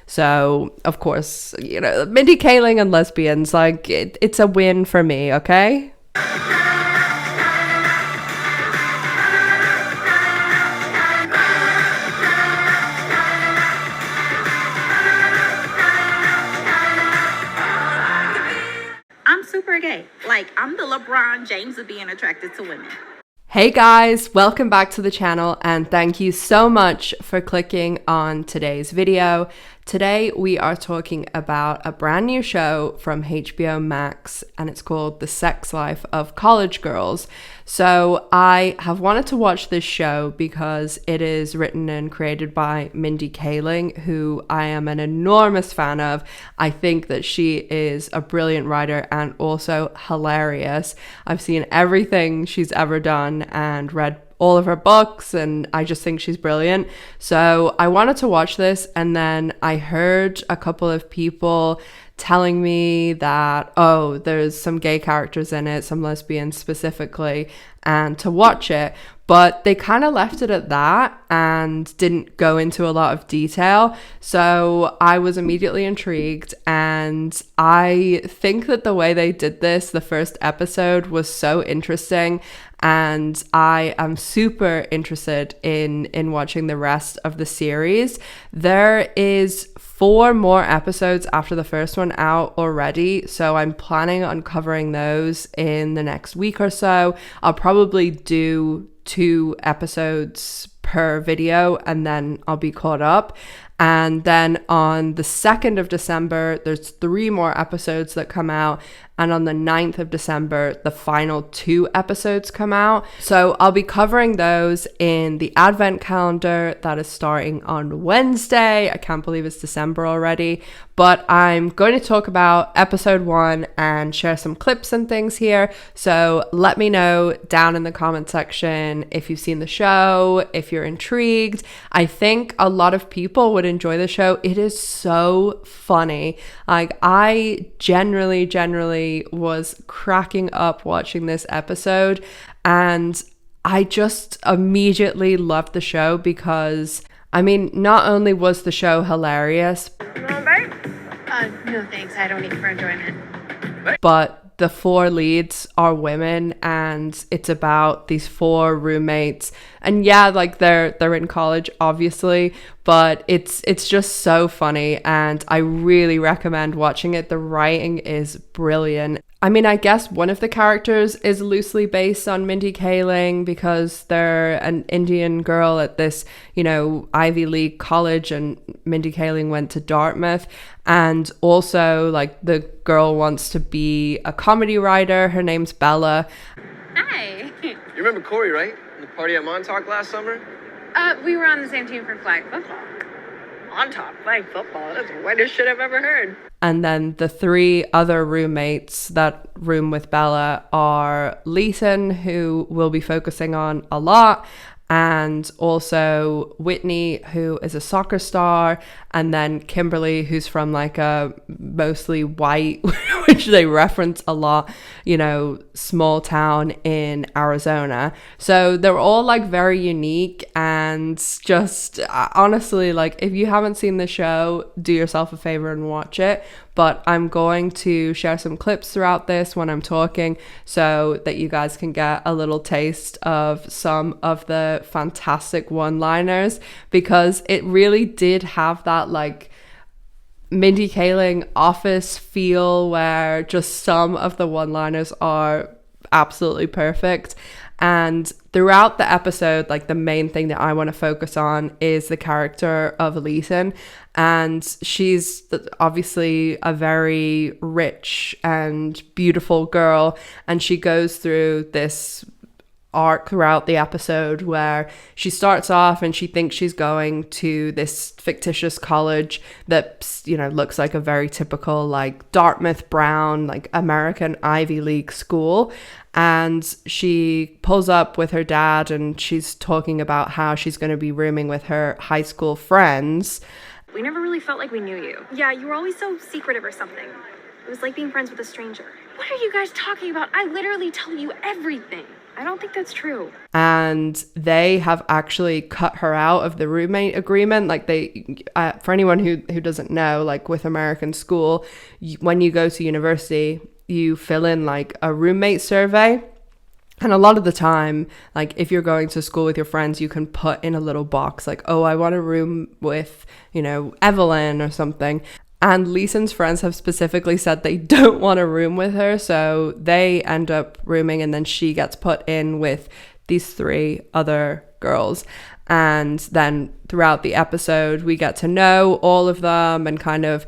So, of course, you know, Mindy Kaling and lesbians, like, it's a win for me, okay? I'm super gay. Like, I'm the LeBron James of being attracted to women. Hey guys, welcome back to the channel and thank you so much for clicking on today's video. Today we are talking about a brand new show from HBO Max and it's called The Sex Life of College Girls. So I have wanted to watch this show because it is written and created by Mindy Kaling, who I am an enormous fan of. I think that she is a brilliant writer and also hilarious. I've seen everything she's ever done and read all of her books and I just think she's brilliant. So I wanted to watch this and then I heard a couple of people telling me that, oh, there's some gay characters in it, some lesbians specifically, and to watch it. But they kind of left it at that and didn't go into a lot of detail. So I was immediately intrigued. And I think that the way they did this, the first episode, was so interesting. And I am super interested in watching the rest of the series. There is 4 more episodes after the first one out already, so I'm planning on covering those in the next week or so. I'll probably do 2 episodes per video and then I'll be caught up. And then on the 2nd of December, there's 3 more episodes that come out. And on the 9th of December, the final 2 episodes come out. So I'll be covering those in the Advent calendar that is starting on Wednesday. I can't believe it's December already. But I'm going to talk about episode 1 and share some clips and things here. So let me know down in the comment section if you've seen the show, if you're intrigued. I think a lot of people would enjoy the show. It is so funny. Like, I generally was cracking up watching this episode and I just immediately loved the show because, I mean, not only was the show hilarious, no thanks, I don't eat for enjoyment, but the 4 leads are women and it's about these 4 roommates. And yeah, like they're in college, obviously, but it's just so funny and I really recommend watching it. The writing is brilliant. I mean, I guess one of the characters is loosely based on Mindy Kaling because they're an Indian girl at this, you know, Ivy League college and Mindy Kaling went to Dartmouth. And also, like, the girl wants to be a comedy writer. Her name's Bela. Hi. You remember Corey, right? The party at Montauk last summer? We were on the same team for flag football. Montauk playing football. That's the whitest shit I've ever heard. And then the 3 other roommates that room with Bela are Leighton, who we'll be focusing on a lot, and also Whitney, who is a soccer star, and then Kimberley, who's from like a mostly white, which they reference a lot, you know, small town in Arizona. So they're all like very unique and just honestly, like, if you haven't seen the show, do yourself a favor and watch it. But I'm going to share some clips throughout this when I'm talking so that you guys can get a little taste of some of the fantastic one-liners, because it really did have that like Mindy Kaling office feel where just some of the one-liners are absolutely perfect. And throughout the episode, like, the main thing that I want to focus on is the character of Leighton. And she's obviously a very rich and beautiful girl. And she goes through this arc throughout the episode where she starts off and she thinks she's going to this fictitious college that, you know, looks like a very typical like Dartmouth Brown, like American Ivy League school. And she pulls up with her dad and she's talking about how she's going to be rooming with her high school friends. We never really felt like we knew you. Yeah, you were always so secretive or something. It was like being friends with a stranger. What are you guys talking about? I literally tell you everything. I don't think that's true. And they have actually cut her out of the roommate agreement. Like for anyone who doesn't know, like with American school, when you go to university, you fill in like a roommate survey. And a lot of the time, like if you're going to school with your friends, you can put in a little box like, oh, I want a room with, Evelyn or something. And Leighton's friends have specifically said they don't want a room with her. So they end up rooming, and then she gets put in with these 3 other girls. And then throughout the episode, we get to know all of them and kind of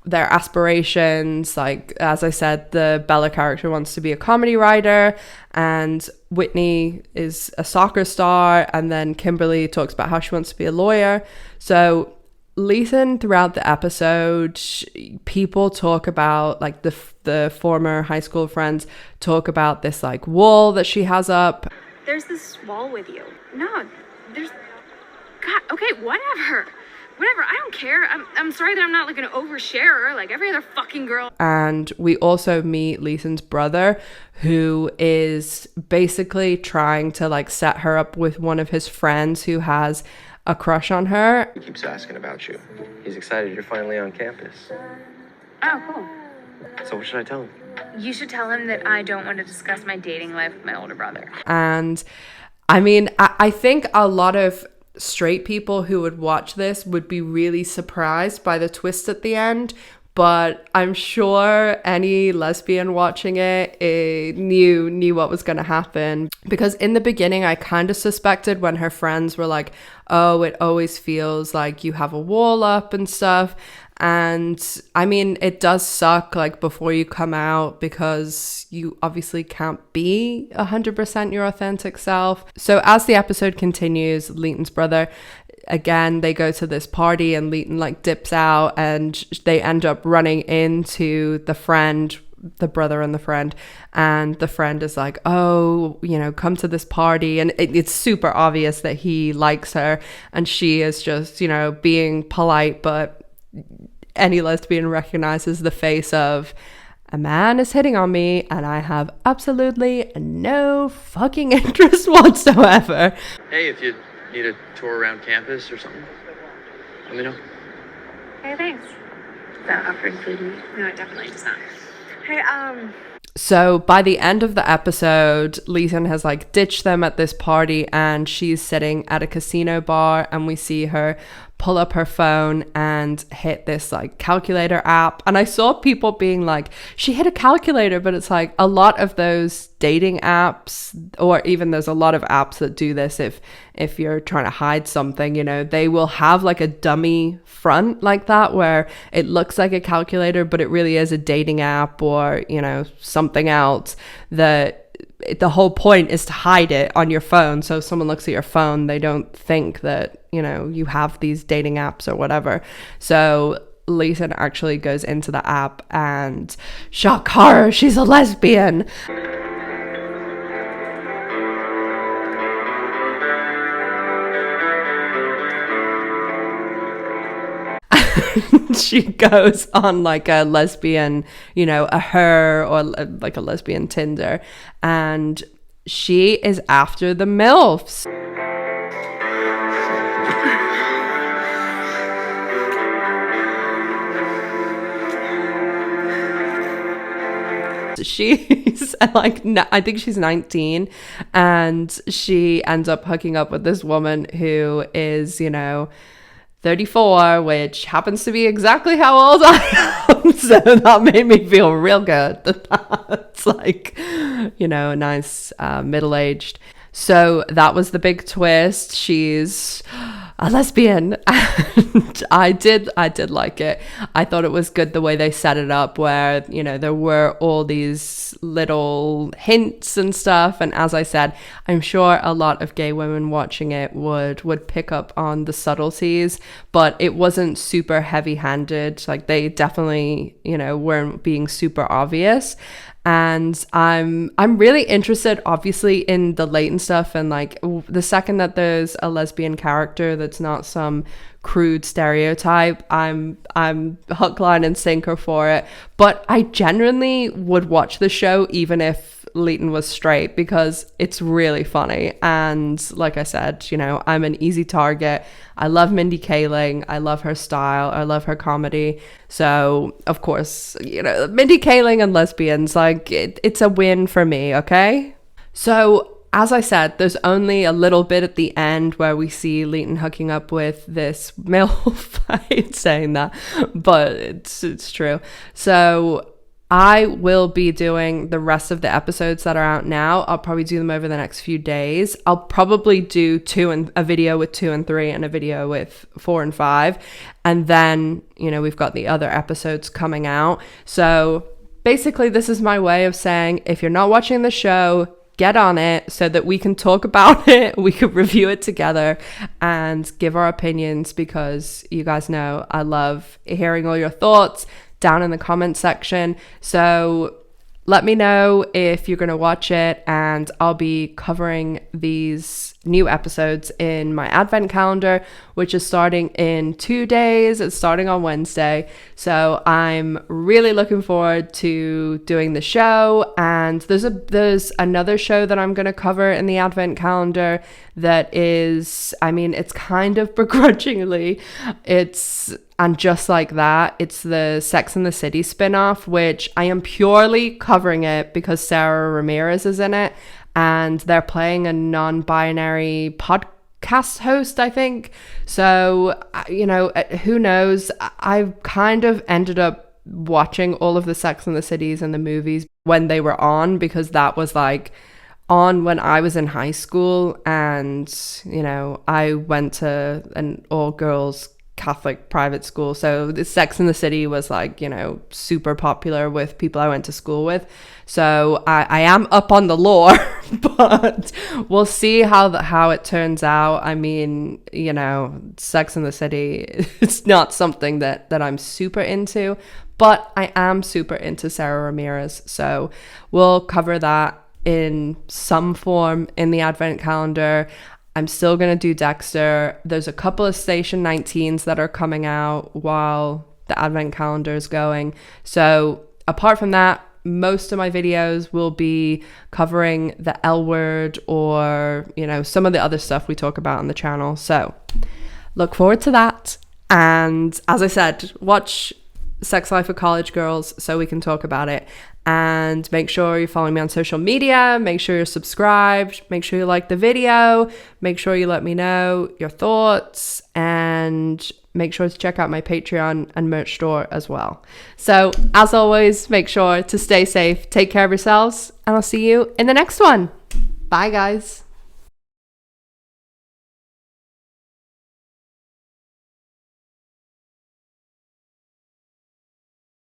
their aspirations. Like, as I said, the Bela character wants to be a comedy writer, and Whitney is a soccer star, and then Kimberley talks about how she wants to be a lawyer. So Leighton, throughout the episode, people talk about, like, the former high school friends talk about this like wall that she has up. There's this wall with you. No, there's... God, okay, whatever. Whatever, I don't care. I'm sorry that I'm not like an oversharer like every other fucking girl. And we also meet Leighton's brother, who is basically trying to like set her up with one of his friends who has a crush on her. He keeps asking about you. He's excited you're finally on campus. Oh, cool. So what should I tell him? You should tell him that I don't want to discuss my dating life with my older brother. And I mean, I think a lot of straight people who would watch this would be really surprised by the twist at the end, but I'm sure any lesbian watching it knew what was going to happen, because in the beginning I kind of suspected when her friends were like, oh, it always feels like you have a wall up and stuff. And I mean, it does suck like before you come out, because you obviously can't be 100% your authentic self. So as the episode continues, Leighton's brother, again, they go to this party and Leighton like dips out, and they end up running into the brother and the friend is like, oh, come to this party. And it's super obvious that he likes her, and she is just, being polite, but any lesbian recognizes the face of, a man is hitting on me and I have absolutely no fucking interest whatsoever. Hey, if you need a tour around campus or something, let me know. Hey, thanks. Does that offer include me? No, it definitely does not. Hey, So by the end of the episode, Leighton has like ditched them at this party, and she's sitting at a casino bar, and we see her pull up her phone and hit this like calculator app. And I saw people being like, she hit a calculator, but it's like a lot of those dating apps, or even there's a lot of apps that do this if you're trying to hide something, they will have like a dummy front like that where it looks like a calculator, but it really is a dating app or something else. The whole point is to hide it on your phone, so if someone looks at your phone, they don't think that you have these dating apps or whatever. So Leighton actually goes into the app, and shock horror, she's a lesbian. She goes on like a lesbian, a her, or like a lesbian Tinder, and she is after the MILFs. She's like, I think she's 19, and she ends up hooking up with this woman who is, 34, which happens to be exactly how old I am. So that made me feel real good. That's like, a nice middle-aged. So that was the big twist. She's a lesbian, and I did like it. I thought it was good the way they set it up, where there were all these little hints and stuff. And as I said, I'm sure a lot of gay women watching it would pick up on the subtleties, but it wasn't super heavy-handed. Like, they definitely weren't being super obvious. And I'm really interested, obviously, in the Leighton stuff, and like the second that there's a lesbian character that's not some crude stereotype, I'm hook, line, and sinker for it. But I genuinely would watch the show even if Leighton was straight, because it's really funny. And like I said, you know, I'm an easy target. I love Mindy Kaling. I love her style. I love her comedy. So of course, you know, Mindy Kaling and lesbians, like it's a win for me. Okay. So as I said, there's only a little bit at the end where we see Leighton hooking up with this MILF. I hate saying that, but it's true. So I will be doing the rest of the episodes that are out now. I'll probably do them over the next few days. I'll probably do a video with 2 and 3 and a video with 4 and 5. And then, you know, we've got the other episodes coming out. So basically, this is my way of saying, if you're not watching the show, get on it so that we can talk about it, we could review it together and give our opinions, because you guys know I love hearing all your thoughts down in the comment section. So let me know if you're going to watch it, and I'll be covering these new episodes in my advent calendar, which is starting in 2 days. It's starting on Wednesday. So I'm really looking forward to doing the show. And there's another show that I'm going to cover in the advent calendar that is, I mean, it's kind of begrudgingly, and just like that, it's the Sex and the City spinoff, which I am purely covering it because Sarah Ramirez is in it, and they're playing a non-binary podcast host, I think. So, you know, who knows? I've kind of ended up watching all of the Sex and the Cities and the movies when they were on, because that was like on when I was in high school, and, you know, I went to an all-girls Catholic private school, so the Sex and the City was like, you know, super popular with people I went to school with. So I am up on the lore, but we'll see how it turns out. I mean, you know, Sex and the City, it's not something that I'm super into, but I am super into Sarah Ramirez, so we'll cover that in some form in the advent calendar. I'm still going to do Dexter. There's a couple of Station 19s that are coming out while the advent calendar is going. So apart from that, most of my videos will be covering the L Word, or, you know, some of the other stuff we talk about on the channel. So look forward to that. And as I said, watch Sex Life of College Girls so we can talk about it. And make sure you're following me on social media. Make sure you're subscribed. Make sure you like the video. Make sure you let me know your thoughts. And make sure to check out my Patreon and merch store as well. So, as always, make sure to stay safe. Take care of yourselves. And I'll see you in the next one. Bye, guys.